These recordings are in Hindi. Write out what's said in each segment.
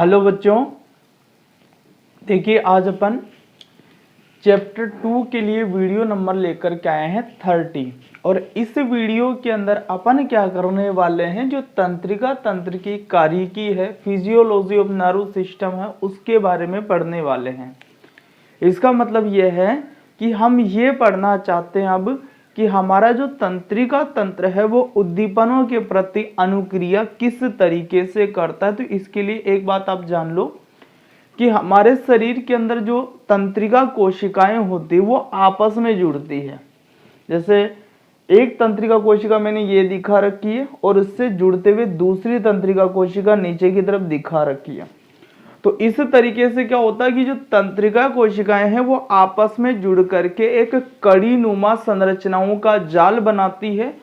हेलो बच्चों, देखिए आज अपन चैप्टर 2 के लिए वीडियो नंबर लेकर के आए हैं 30। और इस वीडियो के अंदर अपन क्या करने वाले हैं, जो तंत्रिका तंत्र की कार्यकी है, फिजियोलॉजी ऑफ नर्व सिस्टम है, उसके बारे में पढ़ने वाले हैं। इसका मतलब यह है कि हम ये पढ़ना चाहते हैं अब कि हमारा जो तंत्रिका तंत्र है वो उद्दीपनों के प्रति अनुक्रिया किस तरीके से करता है। तो इसके लिए एक बात आप जान लो कि हमारे शरीर के अंदर जो तंत्रिका कोशिकाएं होती है वो आपस में जुड़ती है। जैसे एक तंत्रिका कोशिका मैंने ये दिखा रखी है और उससे जुड़ते हुए दूसरी तंत्रिका कोशिका नीचे की तरफ दिखा रखी है। तो इस तरीके से क्या होता है कि जो तंत्रिका कोशिकाएं हैं वो आपस में जुड़ करके एक कड़ी नुमा संरचनाओं का जाल बनाती है,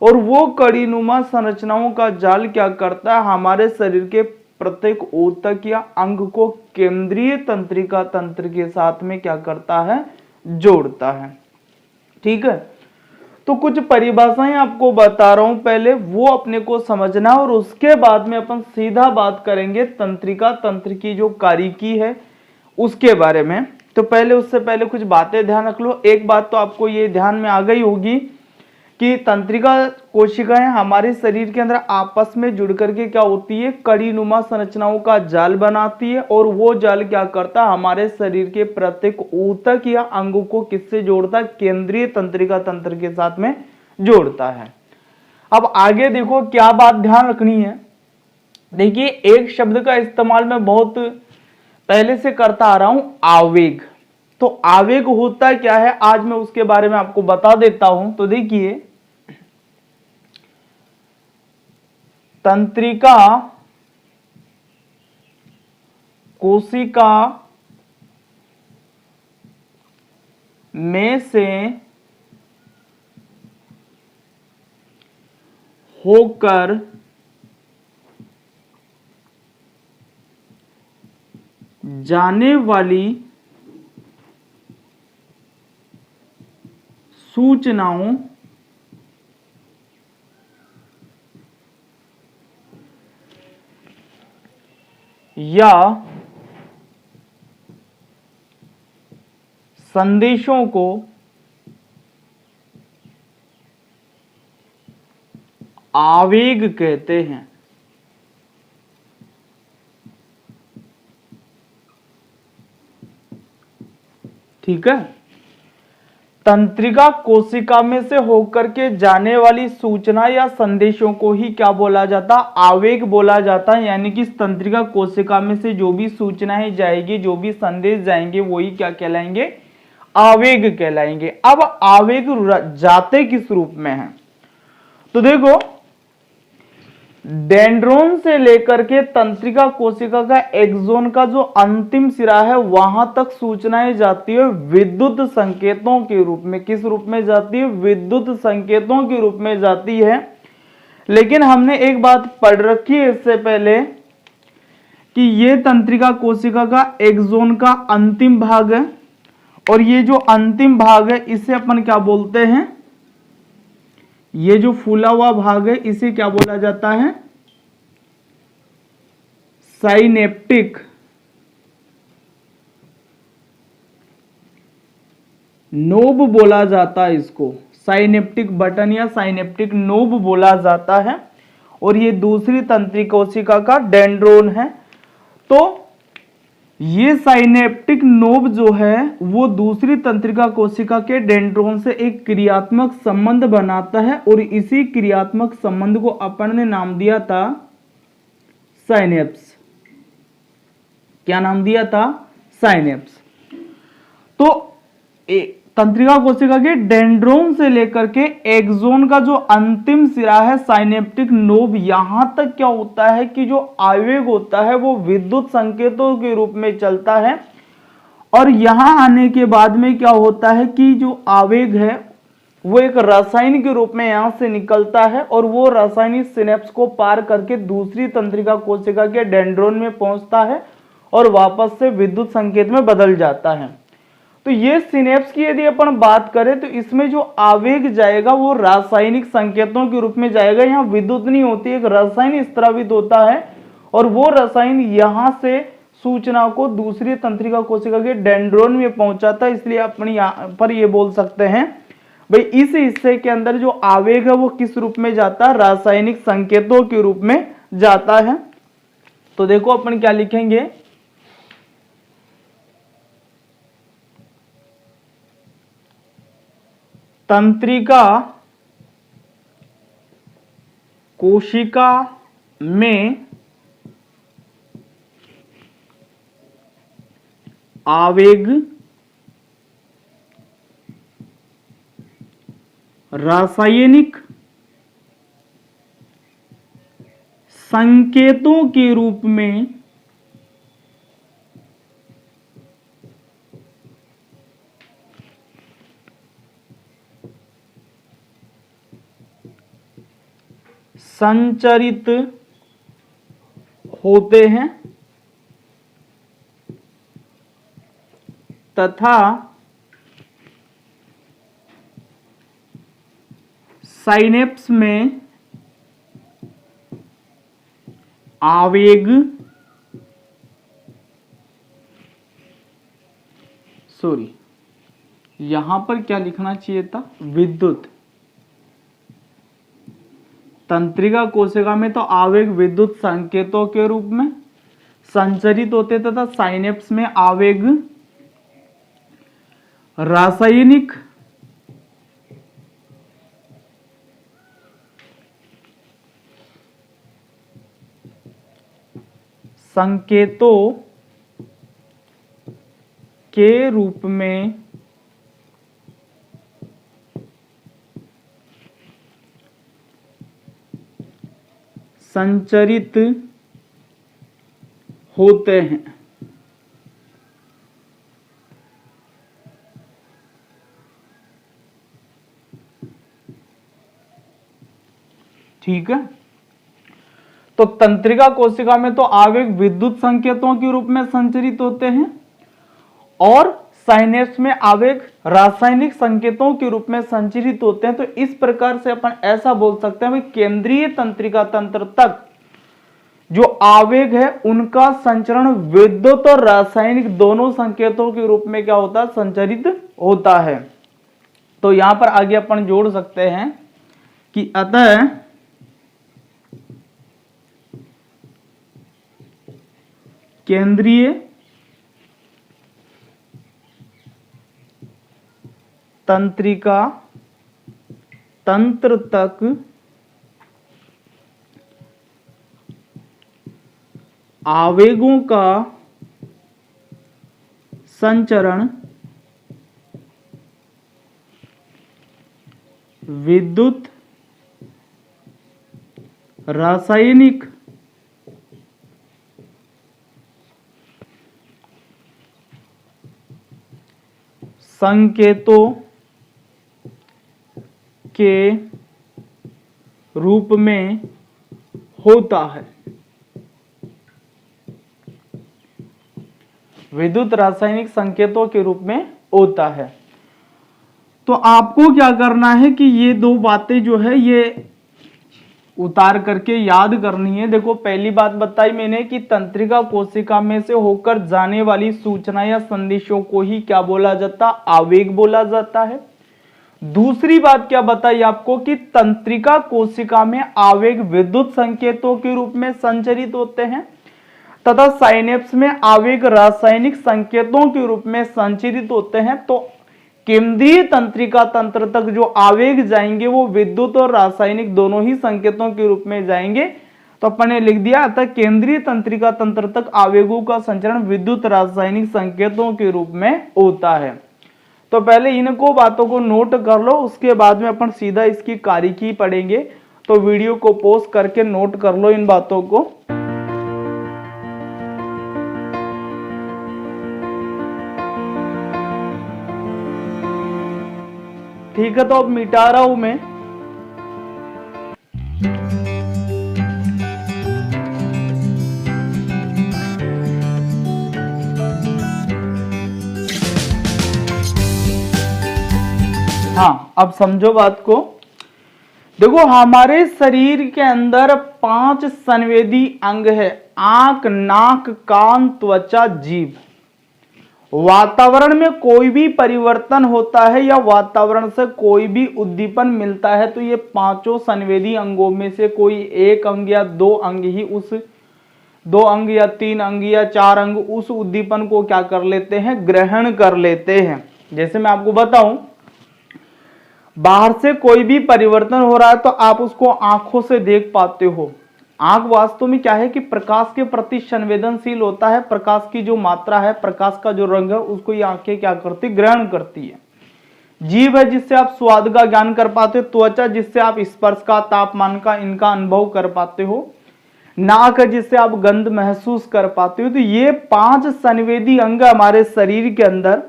और वो कड़ी नुमा संरचनाओं का जाल क्या करता है, हमारे शरीर के प्रत्येक ऊतक या अंग को केंद्रीय तंत्रिका तंत्र के साथ में क्या करता है, जोड़ता है। ठीक है, तो कुछ परिभाषाएं आपको बता रहा हूं, पहले वो अपने को समझना और उसके बाद में अपन सीधा बात करेंगे तंत्रिका तंत्र की जो कार्यकी है उसके बारे में। तो पहले उससे पहले कुछ बातें ध्यान रख लो। एक बात तो आपको ये ध्यान में आ गई होगी कि तंत्रिका कोशिकाएं हमारे शरीर के अंदर आपस में जुड़ करके क्या होती है, कड़ी नुमा संरचनाओं का जाल बनाती है, और वो जाल क्या करता है, हमारे शरीर के प्रत्येक ऊतक या अंग को किससे जोड़ता है, केंद्रीय तंत्रिका तंत्र के साथ में जोड़ता है। अब आगे देखो क्या बात ध्यान रखनी है। देखिए एक शब्द का इस्तेमाल मैं बहुत पहले से करता आ रहा हूं, आवेग। तो आवेग होता क्या है, आज मैं उसके बारे में आपको बता देता हूं। तो देखिए तंत्रिका कोशिका में से होकर जाने वाली सूचनाओं या संदेशों को आवेग कहते हैं। ठीक है, तंत्रिका कोशिका में से होकर के जाने वाली सूचना या संदेशों को ही क्या बोला जाता, आवेग बोला जाता है। यानी कि इस तंत्रिका कोशिका में से जो भी सूचनाएं जाएगी, जो भी संदेश जाएंगे, वही क्या कहलाएंगे, आवेग कहलाएंगे। अब आवेग जाते किस रूप में है, तो देखो डेंड्रोन से लेकर के तंत्रिका कोशिका का एक्सोन का जो अंतिम सिरा है वहां तक सूचनाएं जाती है विद्युत संकेतों के रूप में। किस रूप में जाती है, विद्युत संकेतों के रूप में जाती है। लेकिन हमने एक बात पढ़ रखी है इससे पहले कि ये तंत्रिका कोशिका का एक्सोन का अंतिम भाग है, और ये जो अंतिम भाग है इसे अपन क्या बोलते हैं, ये जो फूला हुआ भाग है इसे क्या बोला जाता है, साइनेप्टिक नोब बोला जाता है। इसको साइनेप्टिक बटन या साइनेप्टिक नोब बोला जाता है, और ये दूसरी तंत्रिका कोशिका का डेंड्रोन है। तो ये साइनेप्टिक नोब जो है वो दूसरी तंत्रिका कोशिका के डेंड्रोन से एक क्रियात्मक संबंध बनाता है, और इसी क्रियात्मक संबंध को अपन ने नाम दिया था साइनेप्स। क्या नाम दिया था, साइनेप्स। तो तंत्रिका कोशिका के डेंड्रोन से लेकर के एक्सोन का जो अंतिम सिरा है साइनेप्टिक नोब, यहां तक क्या होता है कि जो आवेग होता है वो विद्युत संकेतों के रूप में चलता है। और यहां आने के बाद में क्या होता है कि जो आवेग है वो एक रसायन के रूप में यहां से निकलता है, और वो रासायनिक सिनेप्स को पार करके दूसरी तंत्रिका कोशिका के डेंड्रोन में पहुंचता है और वापस से विद्युत संकेत में बदल जाता है। तो ये सिनेप्स की यदि अपन बात करें तो इसमें जो आवेग जाएगा वो रासायनिक संकेतों के रूप में जाएगा। यहाँ विद्युत नहीं होती, एक रसायन स्रावित होता है और वो रसायन यहां से सूचना को दूसरी तंत्रिका कोशिका के डेंड्रोन में पहुंचाता है। इसलिए अपन यहां पर ये बोल सकते हैं भाई इस हिस्से के अंदर जो आवेग है वो किस रूप में जाता है, रासायनिक संकेतों के रूप में जाता है। तो देखो अपन क्या लिखेंगे, तंत्रिका कोशिका में आवेग रासायनिक संकेतों के रूप में संचरित होते हैं तथा साइनेप्स में आवेग यहां पर क्या लिखना चाहिए था, विद्युत। तंत्रिका कोशिका में तो आवेग विद्युत संकेतों के रूप में संचरित होते तथा साइनेप्स में आवेग रासायनिक संकेतों के रूप में संचरित होते हैं। ठीक है, तो तंत्रिका कोशिका में तो आवेग विद्युत संकेतों के रूप में संचरित होते हैं और साइनेप्स में आवेग रासायनिक संकेतों के रूप में संचरित होते हैं। तो इस प्रकार से अपन ऐसा बोल सकते हैं कि केंद्रीय तंत्रिका तंत्र तक जो आवेग है उनका संचरण विद्युत और रासायनिक दोनों संकेतों के रूप में क्या होता है, संचरित होता है। तो यहां पर आगे अपन जोड़ सकते हैं कि अतः केंद्रीय तंत्रिका तंत्र तक आवेगों का संचरण विद्युत रासायनिक संकेतों के रूप में होता है। विद्युत रासायनिक संकेतों के रूप में होता है। तो आपको क्या करना है कि ये दो बातें जो है ये उतार करके याद करनी है। देखो पहली बात बताई मैंने कि तंत्रिका कोशिका में से होकर जाने वाली सूचना या संदेशों को ही क्या बोला जाता, आवेग बोला जाता है। दूसरी बात क्या बताई आपको कि तंत्रिका कोशिका में आवेग विद्युत संकेतों के रूप में संचरित होते हैं तथा साइनेप्स में आवेग रासायनिक संकेतों के रूप में संचरित होते हैं। तो केंद्रीय तंत्रिका तंत्र तक जो आवेग जाएंगे वो विद्युत और रासायनिक दोनों ही संकेतों के रूप में जाएंगे। तो अपन ने लिख दिया अतः केंद्रीय तंत्रिका तंत्र तक आवेगों का संचरण विद्युत रासायनिक संकेतों के रूप में होता है। तो पहले इनको बातों को नोट कर लो, उसके बाद में अपन सीधा इसकी कारिकी पढ़ेंगे। तो वीडियो को पॉज करके नोट कर लो इन बातों को। ठीक है, तो अब मिटा रहा हूं मैं। हाँ, अब समझो बात को। देखो हमारे शरीर के अंदर 5 संवेदी अंग है। आंख, नाक, कान, त्वचा, जीभ। वातावरण में कोई भी परिवर्तन होता है या वातावरण से कोई भी उद्दीपन मिलता है तो ये पांचों संवेदी अंगों में से कोई एक अंग या दो अंग ही उस 2 अंग या 3 अंग या 4 अंग उस उद्दीपन को क्या कर लेते हैं, ग्रहण कर लेते हैं। जैसे मैं आपको बताऊं, बाहर से कोई भी परिवर्तन हो रहा है तो आप उसको आंखों से देख पाते हो। आंख वास्तव में क्या है कि प्रकाश के प्रति संवेदनशील होता है। प्रकाश की जो मात्रा है, प्रकाश का जो रंग है, उसको ये आंखें क्या करती, ग्रहण करती है। जीभ है जिससे आप स्वाद का ज्ञान कर पाते हो। त्वचा जिससे आप स्पर्श का, तापमान का, इनका अनुभव कर पाते हो। नाक है जिससे आप गंध महसूस कर पाते हो। तो ये 5 संवेदी अंग हमारे शरीर के अंदर,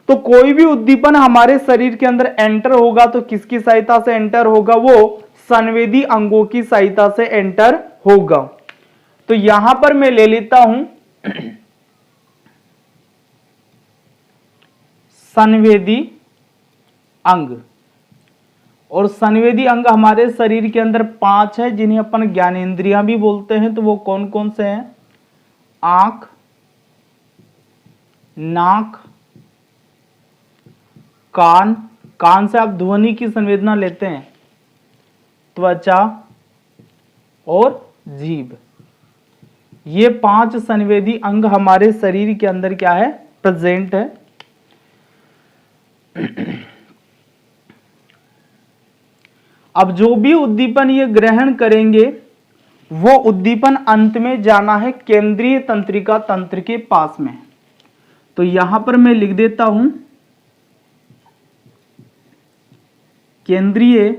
तो कोई भी उद्दीपन हमारे शरीर के अंदर एंटर होगा तो किसकी सहायता से एंटर होगा, वो संवेदी अंगों की सहायता से एंटर होगा। तो यहां पर मैं ले लेता हूं संवेदी अंग, और संवेदी अंग हमारे शरीर के अंदर 5 है जिन्हें अपन ज्ञानेंद्रियां भी बोलते हैं। तो वो कौन कौन से हैं, आंख, नाक, कान, कान से आप ध्वनि की संवेदना लेते हैं, त्वचा और जीभ। ये 5 संवेदी अंग हमारे शरीर के अंदर क्या है, प्रेजेंट है। अब जो भी उद्दीपन ये ग्रहण करेंगे वो उद्दीपन अंत में जाना है केंद्रीय तंत्रिका तंत्र के पास में। तो यहां पर मैं लिख देता हूं केंद्रीय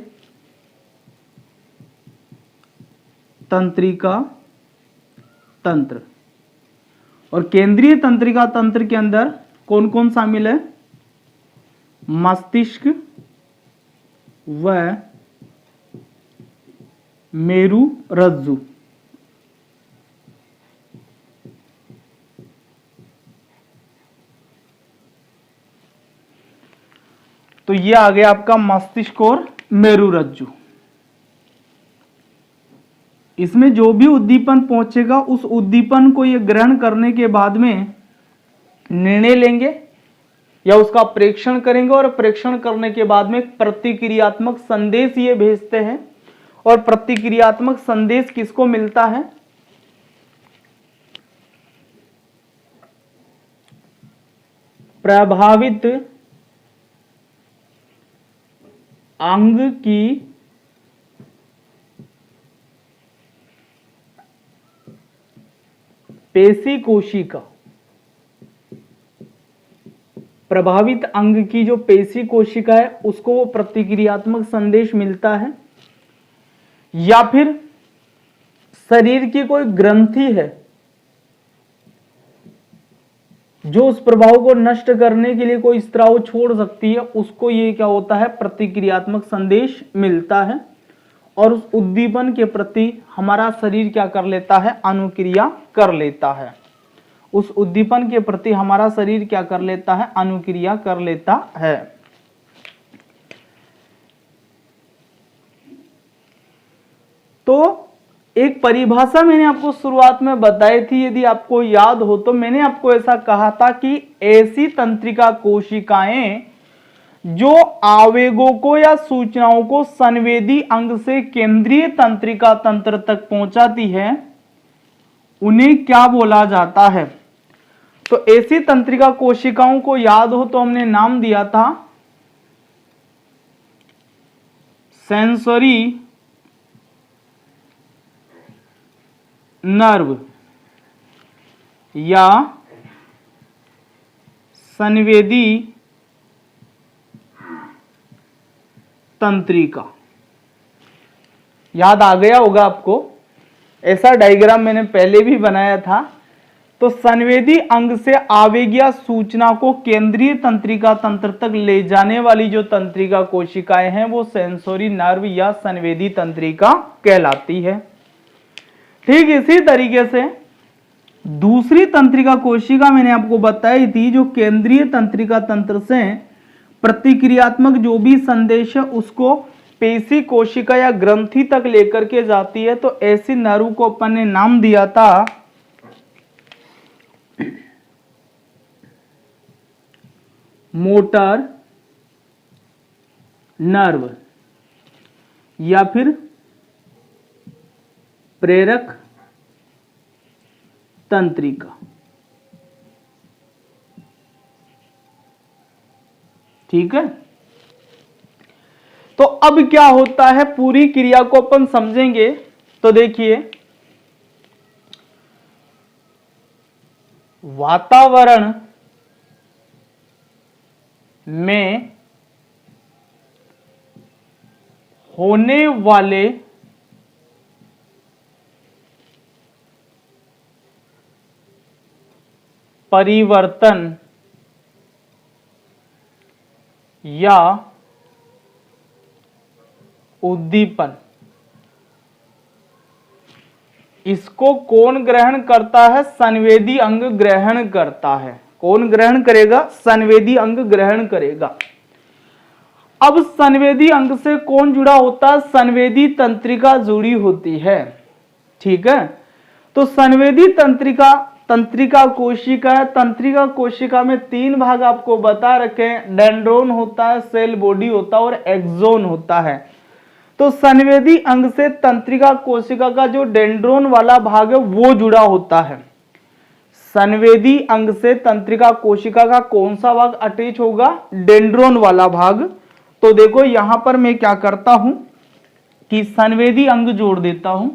तंत्रिका तंत्र। और केंद्रीय तंत्रिका तंत्र के अंदर कौन कौन शामिल है, मस्तिष्क व मेरु रज्जु। तो ये आ गया आपका मस्तिष्क और मेरु रज्जु। इसमें जो भी उद्दीपन पहुंचेगा उस उद्दीपन को ये ग्रहण करने के बाद में निर्णय लेंगे या उसका प्रेक्षण करेंगे, और प्रेक्षण करने के बाद में प्रतिक्रियात्मक संदेश ये भेजते हैं। और प्रतिक्रियात्मक संदेश किसको मिलता है, प्रभावित अंग की पेशी कोशिका। प्रभावित अंग की जो पेशी कोशिका है उसको वो प्रतिक्रियात्मक संदेश मिलता है, या फिर शरीर की कोई ग्रंथि है जो उस प्रभाव को नष्ट करने के लिए कोई स्राव छोड़ सकती है, उसको ये क्या होता है, प्रतिक्रियात्मक संदेश मिलता है। और उस उद्दीपन के प्रति हमारा शरीर क्या कर लेता है, अनुक्रिया कर लेता है। उस उद्दीपन के प्रति हमारा शरीर क्या कर लेता है, अनुक्रिया कर लेता है। तो एक परिभाषा मैंने आपको शुरुआत में बताई थी, यदि आपको याद हो तो मैंने आपको ऐसा कहा था कि ऐसी तंत्रिका कोशिकाएं जो आवेगों को या सूचनाओं को संवेदी अंग से केंद्रीय तंत्रिका तंत्र तक पहुंचाती है, उन्हें क्या बोला जाता है। तो ऐसी तंत्रिका कोशिकाओं को याद हो तो हमने नाम दिया था सेंसरी नर्व या संवेदी तंत्रिका। याद आ गया होगा आपको, ऐसा डायग्राम मैंने पहले भी बनाया था। तो संवेदी अंग से आवेगीय सूचना को केंद्रीय तंत्रिका तंत्र तक ले जाने वाली जो तंत्रिका कोशिकाएं हैं वो सेंसोरी नर्व या संवेदी तंत्रिका कहलाती है। ठीक इसी तरीके से दूसरी तंत्रिका कोशिका मैंने आपको बताई थी जो केंद्रीय तंत्रिका तंत्र से प्रतिक्रियात्मक जो भी संदेश है उसको पेशी कोशिका या ग्रंथि तक लेकर के जाती है। तो ऐसी नर्व को अपन ने नाम दिया था मोटर नर्व या फिर प्रेरक तंत्रिका। ठीक है, तो अब क्या होता है पूरी क्रिया को अपन समझेंगे। तो देखिए, वातावरण में होने वाले परिवर्तन या उद्दीपन, इसको कौन ग्रहण करता है? संवेदी अंग ग्रहण करता है। कौन ग्रहण करेगा? संवेदी अंग ग्रहण करेगा। अब संवेदी अंग से कौन जुड़ा होता है? संवेदी तंत्रिका जुड़ी होती है। ठीक है, तो संवेदी तंत्रिका कोशिका है। तंत्रिका कोशिका में 3 भाग आपको बता रखे हैं, डेंड्रोन होता है, सेल बॉडी होता है और एक्सोन होता है। तो संवेदी अंग से तंत्रिका कोशिका का जो डेंड्रोन वाला भाग है वो जुड़ा होता है। संवेदी अंग से तंत्रिका कोशिका का कौन सा भाग अटैच होगा? डेंड्रोन वाला भाग। तो देखो यहां पर मैं क्या करता हूं कि संवेदी अंग जोड़ देता हूं।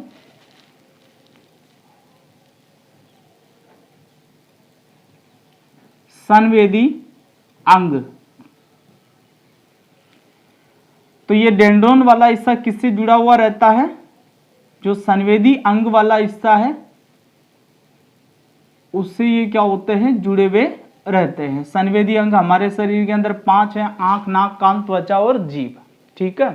संवेदी अंग, तो ये डेंड्रोन वाला हिस्सा किससे जुड़ा हुआ रहता है? जो संवेदी अंग वाला हिस्सा है उससे ये क्या होते हैं? जुड़े हुए रहते हैं। संवेदी अंग हमारे शरीर के अंदर 5 हैं, आंख, नाक, कान, त्वचा और जीभ। ठीक है,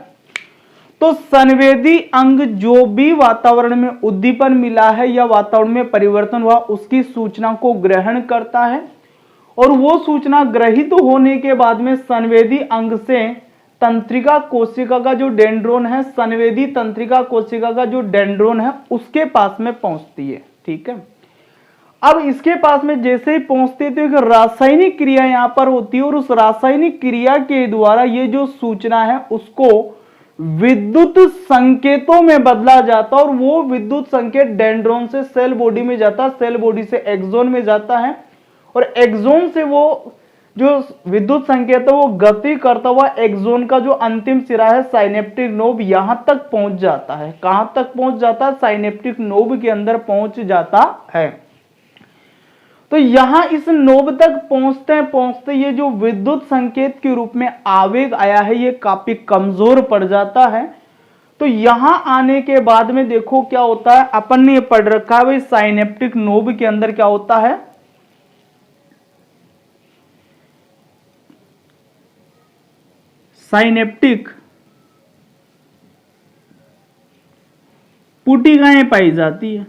तो संवेदी अंग जो भी वातावरण में उद्दीपन मिला है या वातावरण में परिवर्तन हुआ उसकी सूचना को ग्रहण करता है और वो सूचना ग्रहित होने के बाद में संवेदी अंग से तंत्रिका कोशिका का जो डेंड्रोन है, संवेदी तंत्रिका कोशिका का जो डेंड्रोन है उसके पास में पहुंचती है। ठीक है, अब इसके पास में जैसे ही पहुंचती है तो एक रासायनिक क्रिया यहां पर होती है और उस रासायनिक क्रिया के द्वारा ये जो सूचना है उसको विद्युत संकेतों में बदला जाता है और वो विद्युत संकेत डेंड्रोन से सेल बॉडी में जाता है, सेल बॉडी से एक्सोन में जाता है और एक्सोन से वो जो विद्युत संकेत है वो गति करता हुआ एक्सोन का जो अंतिम सिरा है साइनेप्टिक नोब यहां तक पहुंच जाता है। कहां तक पहुंच जाता है? साइनेप्टिक नोब के अंदर पहुंच जाता है। तो यहां इस नोब तक पहुंचते ये जो विद्युत संकेत के रूप में आवेग आया है ये काफी कमजोर पड़ जाता है। तो यहां आने के बाद में देखो क्या होता है, अपन ने पढ़ रखा है भाई साइनेप्टिक नोब के अंदर क्या होता है, साइनेप्टिक पुटिकाएं पाई जाती है।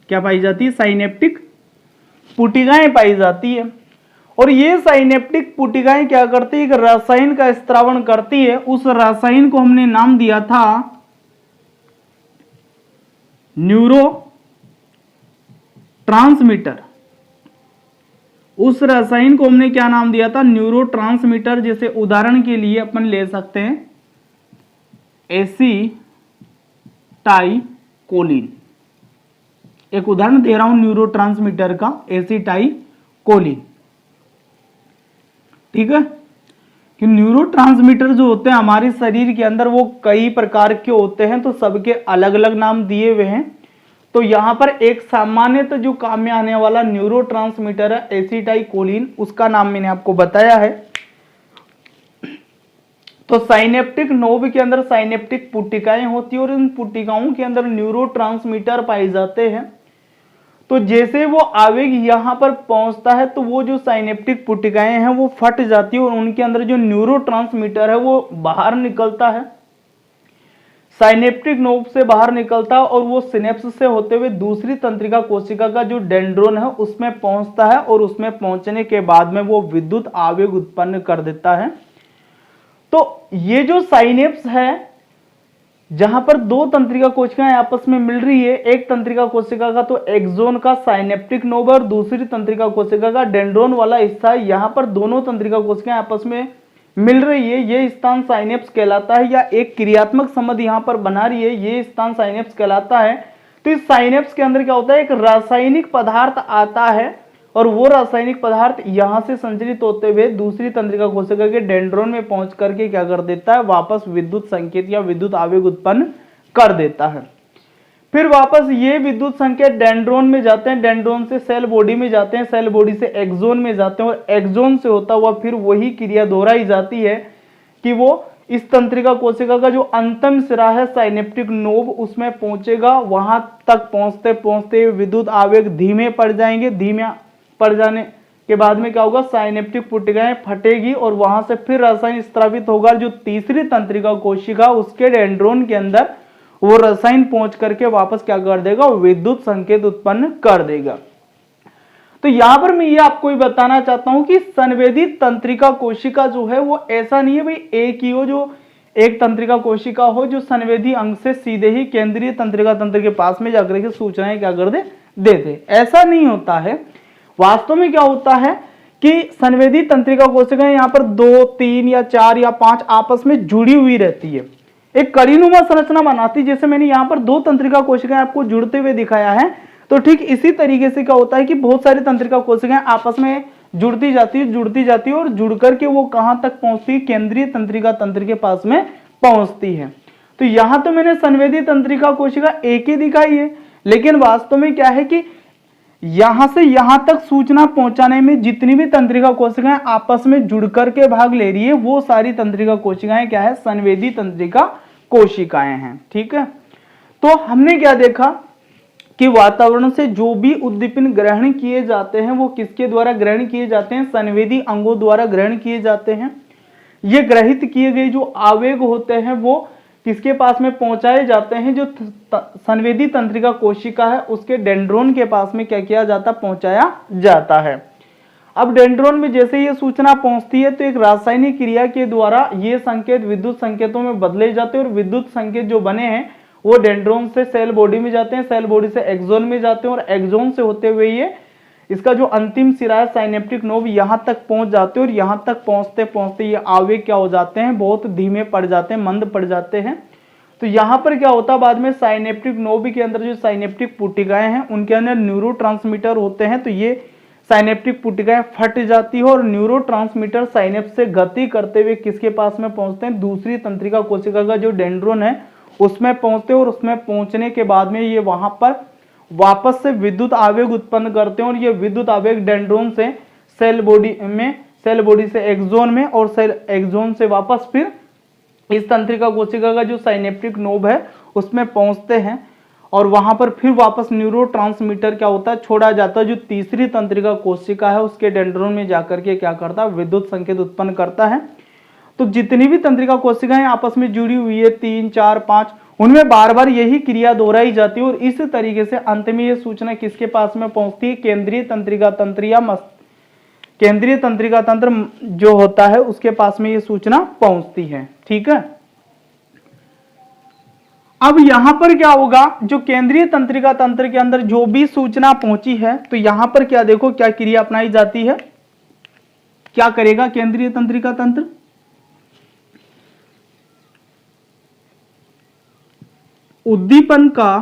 क्या पाई जाती है? साइनेप्टिक पुटिकाएं पाई जाती है और ये साइनेप्टिक पुटिकाएं क्या करती है? एक रसायन का स्त्रावण करती है। उस रसायन को हमने नाम दिया था न्यूरो ट्रांसमीटर। उस रसायन को हमने क्या नाम दिया था? Neuro transmitter. जैसे उदाहरण के लिए अपन ले सकते हैं एसिटाइकोलिन। एक उदाहरण दे रहा हूं न्यूरो ट्रांसमीटर का, एसिटाइकोलिन। ठीक है, कि न्यूरो ट्रांसमीटर जो होते हैं हमारे शरीर के अंदर वो कई प्रकार के होते हैं, तो सबके अलग अलग नाम दिए हुए हैं। तो यहां पर एक सामान्यतः जो काम में आने वाला न्यूरो ट्रांसमीटर है एसिटाइकोलिन, उसका नाम मैंने आपको बताया है। तो साइनेप्टिक नोब के अंदर साइनेप्टिक पुटिकाएं होती है और इन पुटिकाओं के अंदर न्यूरो ट्रांसमीटर पाए जाते हैं। तो जैसे वो आवेग यहां पर पहुंचता है तो वो जो साइनेप्टिक पुटिकाएं हैं वो फट जाती है और उनके अंदर जो न्यूरो ट्रांसमीटर है वो बाहर निकलता है, साइनेप्टिक नोब से बाहर निकलता है और वो सिनेप्स से होते हुए दूसरी तंत्रिका कोशिका का जो डेंड्रोन है उसमें पहुंचता है और उसमें पहुंचने के बाद में वो विद्युत आवेग उत्पन्न कर देता है। तो ये जो साइनेप्स है, जहां पर दो तंत्रिका कोशिकाएं आपस में मिल रही है, एक तंत्रिका कोशिका का तो एक्सोन का साइनेप्टिक नोब और दूसरी तंत्रिका कोशिका का डेंड्रोन वाला हिस्सा, यहां पर दोनों तंत्रिका कोशिकाएं आपस में मिल रही है, ये स्थान साइनेप्स कहलाता है, या एक क्रियात्मक संबंध यहां पर बना रही है, ये स्थान साइनेप्स कहलाता है। तो इस साइनेप्स के अंदर क्या होता है, एक रासायनिक पदार्थ आता है और वो रासायनिक पदार्थ यहां से संचरित होते हुए दूसरी तंत्रिका कोशिका के डेंड्रोन में पहुंच करके क्या कर देता है, वापस विद्युत संकेत या विद्युत आवेग उत्पन्न कर देता है। फिर वापस ये विद्युत संकेत डेंड्रोन में जाते हैं, डेंड्रोन से सेल बॉडी में जाते हैं, सेल बॉडी से एक्सोन में जाते हैं और एक्सोन से होता हुआ फिर वही क्रिया दोहराई जाती है कि वो इस तंत्रिका कोशिका का जो अंतिम सिरा है साइनेप्टिक नोब उसमें पहुंचेगा। वहां तक पहुंचते पहुंचते विद्युत आवेग धीमे पड़ जाएंगे, धीमे पड़ जाने के बाद में क्या होगा, साइनेप्टिक पुटिकाएं फटेगी और वहां से फिर रसायन स्त्रावित होगा। जो तीसरी तंत्रिका कोशिका उसके डेंड्रोन के अंदर वो रसायन पहुंच करके वापस क्या कर देगा, विद्युत संकेत उत्पन्न कर देगा। तो यहां पर मैं ये आपको ही बताना चाहता हूं कि संवेदी तंत्रिका कोशिका जो है वो ऐसा नहीं है भाई एक ही हो, जो एक तंत्रिका कोशिका हो जो संवेदी अंग से सीधे ही केंद्रीय तंत्रिका तंत्र के पास में जाकर के सूचनाएं क्या कर दे, ऐसा नहीं होता है। वास्तव में क्या होता है कि संवेदी तंत्रिका कोशिकाएं यहां पर 2, 3 या 4 या 5 आपस में जुड़ी हुई रहती है, एक कड़ीनुमा संरचना बनाती। जैसे मैंने यहां पर 2 तंत्रिका कोशिकाएं आपको जुड़ते हुए दिखाया है, तो ठीक इसी तरीके से क्या होता है कि बहुत सारी तंत्रिका कोशिकाएं आपस में जुड़ती जाती है और जुड़ करके वो कहां तक पहुंचती है, केंद्रीय तंत्रिका तंत्र के पास में पहुंचती है। तो यहां तो मैंने संवेदी तंत्रिका कोशिका एक ही दिखाई है, लेकिन वास्तव में क्या है कि यहां से यहां तक सूचना पहुंचाने में जितनी भी तंत्रिका कोशिकाएं आपस में जुड़ करके भाग ले रही है वो सारी तंत्रिका कोशिकाएं क्या है, संवेदी तंत्रिका कोशिकाएं हैं। ठीक है, तो हमने क्या देखा कि वातावरण से जो भी उद्दीपन ग्रहण किए जाते हैं वो किसके द्वारा ग्रहण किए जाते हैं, संवेदी अंगों द्वारा ग्रहण किए जाते हैं। ये ग्रहित किए गए जो आवेग होते हैं वो किसके पास में पहुंचाए जाते हैं, जो संवेदी तंत्रिका कोशिका है उसके डेंड्रोन के पास में क्या किया जाता, पहुंचाया जाता है। अब डेंड्रोन में जैसे ये सूचना पहुंचती है तो एक रासायनिक क्रिया के द्वारा ये संकेत विद्युत संकेतों में बदले जाते हैं और विद्युत संकेत जो बने हैं वो डेंड्रोन से सेल बॉडी में जाते हैं, सेल बॉडी से एक्सोन में जाते हैं और एक्सोन से होते हुए ये इसका जो अंतिम सिरा है साइनेप्टिक नोब यहां तक पहुंच जाते हैं और यहां तक पहुंचते पहुंचते ये आवेग क्या हो जाते हैं, बहुत धीमे पड़ जाते हैं, मंद पड़ जाते हैं। तो यहां पर क्या होता है, बाद में साइनेप्टिक नोब के अंदर जो साइनेप्टिक पुटिकाएं हैं उनके अंदर न्यूरोट्रांसमीटर होते हैं, तो ये साइनेप्टिक पुटिकाएं फट जाती है और न्यूरोट्रांसमीटर साइनेप्स से गति करते हुए किसके पास में पहुंचते हैं, दूसरी तंत्रिका कोशिका का जो डेंड्रोन है उसमें पहुंचते हैं और उसमें पहुंचने के बाद में ये वहां पर वापस से विद्युत आवेग उत्पन्न करते हैं और ये विद्युत आवेग डेंड्रोन से सेल बॉडी में, सेल बॉडी से एक्सोन में और सेल एक्सोन से वापस फिर इस तंत्रिका कोशिका का जो साइनेप्टिक नोब है उसमें पहुंचते हैं और वहां पर फिर वापस न्यूरोट्रांसमीटर क्या होता है, छोड़ा जाता है, जो तीसरी तंत्रिका कोशिका है उसके डेंड्रोन में जाकर के क्या करता है, विद्युत संकेत उत्पन्न करता है। तो जितनी भी तंत्रिका कोशिकाएं आपस में जुड़ी हुई है 3, 4, 5 उनमें बार बार यही क्रिया दोहराई जाती है और इस तरीके से अंत में यह सूचना किसके पास में पहुंचती है, केंद्रीय तंत्रिका तंत्र या केंद्रीय तंत्रिका तंत्र जो होता है उसके पास में यह सूचना पहुंचती है। ठीक है, अब यहां पर क्या होगा, जो केंद्रीय तंत्रिका तंत्र के अंदर जो भी सूचना पहुंची है तो यहां पर क्या देखो क्या क्रिया अपनाई जाती है, क्या करेगा केंद्रीय तंत्रिका तंत्र, उद्दीपन का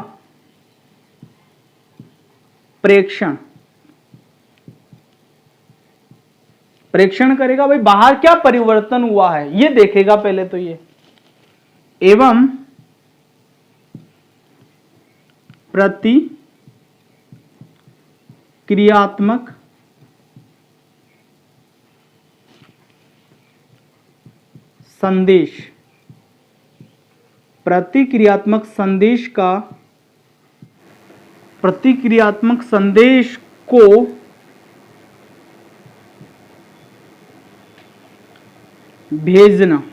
प्रेक्षण करेगा। भाई बाहर क्या परिवर्तन हुआ है ये देखेगा पहले तो ये, एवं प्रतिक्रियात्मक संदेश, प्रतिक्रियात्मक संदेश को भेजना।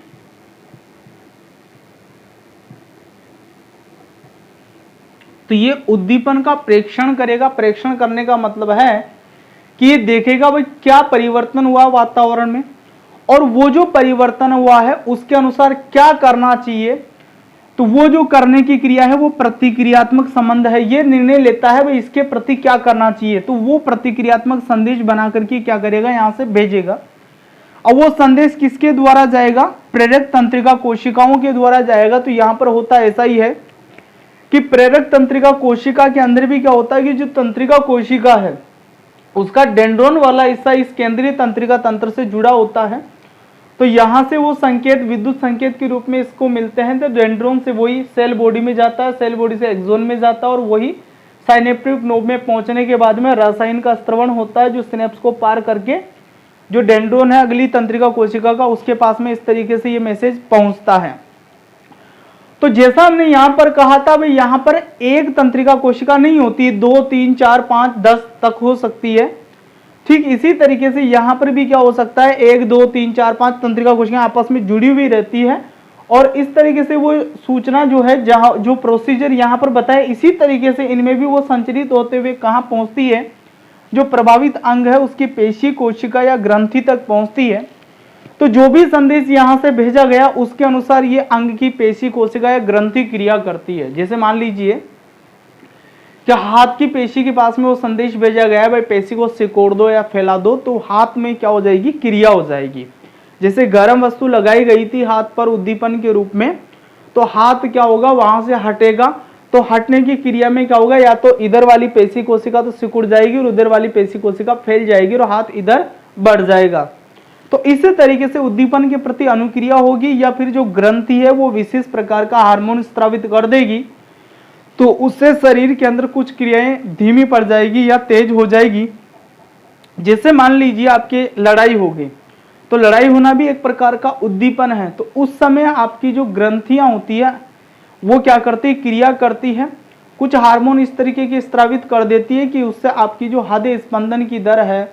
तो ये उद्दीपन का प्रेक्षण करेगा। प्रेक्षण करने का मतलब है कि ये देखेगा भाई क्या परिवर्तन हुआ वातावरण में और वो जो परिवर्तन हुआ है उसके अनुसार क्या करना चाहिए, तो वो जो करने की क्रिया है वो प्रतिक्रियात्मक संबंध है। ये निर्णय लेता है भाई इसके प्रति क्या करना चाहिए, तो वो प्रतिक्रियात्मक संदेश बना करके क्या करेगा, यहां से भेजेगा। अब वो संदेश किसके द्वारा जाएगा, प्रेरक तंत्रिका कोशिकाओं के द्वारा जाएगा। तो यहां पर होता ऐसा ही है कि प्रेरक तंत्रिका कोशिका के अंदर भी क्या होता है कि जो तंत्रिका कोशिका है उसका डेंड्रोन वाला हिस्सा इस केंद्रीय तंत्रिका तंत्र से जुड़ा होता है। तो यहां से वो संकेत विद्युत संकेत के रूप में इसको मिलते हैं। तो डेंड्रोन से वही सेल बॉडी में जाता है, सेल बॉडी से एक्सोन में जाता है और वही साइनेप्टिक नोड में पहुंचने के बाद में रसायन का स्त्रवण होता है जो सिनेप्स को पार करके जो डेंड्रोन है अगली तंत्रिका कोशिका का उसके पास में इस तरीके से ये मैसेज पहुंचता है। तो जैसा हमने यहां पर कहा था भाई यहां पर एक तंत्रिका कोशिका नहीं होती, 2 3 4 5 10 तक हो सकती है। ठीक इसी तरीके से यहां पर भी क्या हो सकता है, 1 2 3 4 5 तंत्रिका कोशिकाएं आपस में जुड़ी हुई रहती है और इस तरीके से वो सूचना जो है जहां जो प्रोसीजर यहां पर बताया इसी तरीके से इनमें भी वो संचरित होते हुए कहां पहुंचती है, जो प्रभावित अंग है उसकी पेशी कोशिका या ग्रंथि तक पहुंचती है। तो जो भी संदेश यहां से भेजा गया उसके अनुसार ये अंग की पेशी कोशिका या ग्रंथि क्रिया करती है। जैसे मान लीजिए कि हाथ की पेशी के पास में वो संदेश भेजा गया है भाई पेशी को सिकोड़ दो या फैला दो, तो हाथ में क्या हो जाएगी, क्रिया हो जाएगी। जैसे गर्म वस्तु लगाई गई थी हाथ पर उद्दीपन के रूप में, तो हाथ क्या होगा वहां से हटेगा, तो हटने की क्रिया में क्या होगा, या तो इधर वाली पेशी कोशिका तो सिकुड़ जाएगी और उधर वाली पेशी कोशिका फैल जाएगी और हाथ इधर बढ़ जाएगा। तो इस तरीके से उद्दीपन के प्रति अनुक्रिया होगी या फिर जो ग्रंथि है वो विशेष प्रकार का हार्मोन स्रावित कर देगी, तो उससे शरीर के अंदर कुछ क्रियाएं धीमी पड़ जाएगी या तेज हो जाएगी। जैसे मान लीजिए आपके लड़ाई हो गई, तो लड़ाई होना भी एक प्रकार का उद्दीपन है। तो उस समय आपकी जो ग्रंथियां होती है वो क्या करती है, क्रिया करती है, कुछ हार्मोन इस तरीके के स्रावित कर देती है कि उससे आपकी जो हृदय स्पंदन की दर है,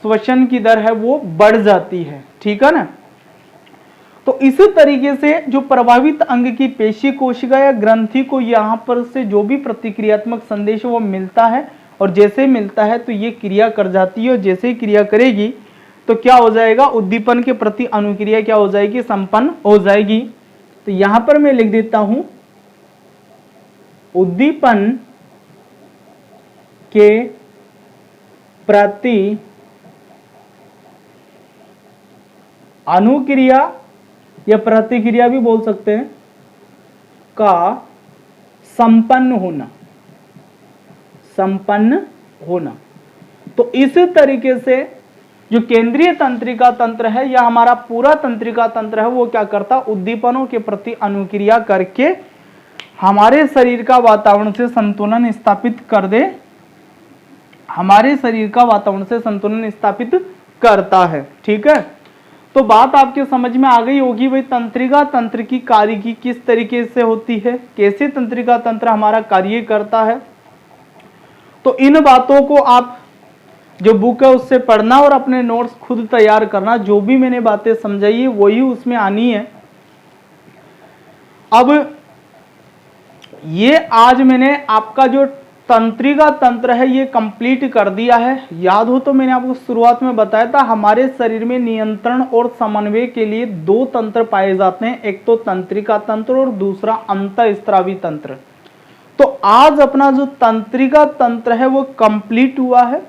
श्वसन की दर है वो बढ़ जाती है। ठीक है ना। तो इसी तरीके से जो प्रभावित अंग की पेशी कोशिका या ग्रंथि को यहां पर से जो भी प्रतिक्रियात्मक संदेश वो मिलता है और जैसे मिलता है तो ये क्रिया कर जाती है और जैसे ही क्रिया करेगी तो क्या हो जाएगा, उद्दीपन के प्रति अनुक्रिया क्या हो जाएगी, संपन्न हो जाएगी। तो यहां पर मैं लिख देता हूं उद्दीपन के प्रति अनुक्रिया या प्रतिक्रिया भी बोल सकते हैं का संपन्न होना। तो इस तरीके से जो केंद्रीय तंत्रिका तंत्र है या हमारा पूरा तंत्रिका तंत्र है वो क्या करता, उद्दीपनों के प्रति अनुक्रिया करके हमारे शरीर का वातावरण से संतुलन स्थापित कर दे, हमारे शरीर का वातावरण से संतुलन स्थापित करता है। ठीक है, तो बात आपके समझ में आ गई होगी भाई तंत्रिका तंत्र की कार्यकी किस तरीके से होती है, कैसे तंत्रिका तंत्र हमारा कार्य करता है। तो इन बातों को आप जो बुक है उससे पढ़ना और अपने नोट्स खुद तैयार करना, जो भी मैंने बातें समझाई है वही उसमें आनी है। अब ये आज मैंने आपका जो तंत्रिका तंत्र है ये कंप्लीट कर दिया है। याद हो तो मैंने आपको शुरुआत में बताया था हमारे शरीर में नियंत्रण और समन्वय के लिए 2 तंत्र पाए जाते हैं, एक तो तंत्रिका तंत्र और दूसरा अंतःस्रावी तंत्र। तो आज अपना जो तंत्रिका तंत्र है वो कंप्लीट हुआ है।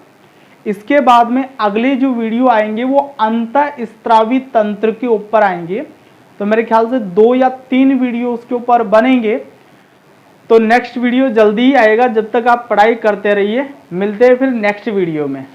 इसके बाद में अगले जो वीडियो आएंगे वो अंतःस्रावी तंत्र के ऊपर आएंगे। तो मेरे ख्याल से 2 या 3 वीडियो उसके ऊपर बनेंगे। तो नेक्स्ट वीडियो जल्दी ही आएगा, जब तक आप पढ़ाई करते रहिए। मिलते हैं फिर नेक्स्ट वीडियो में।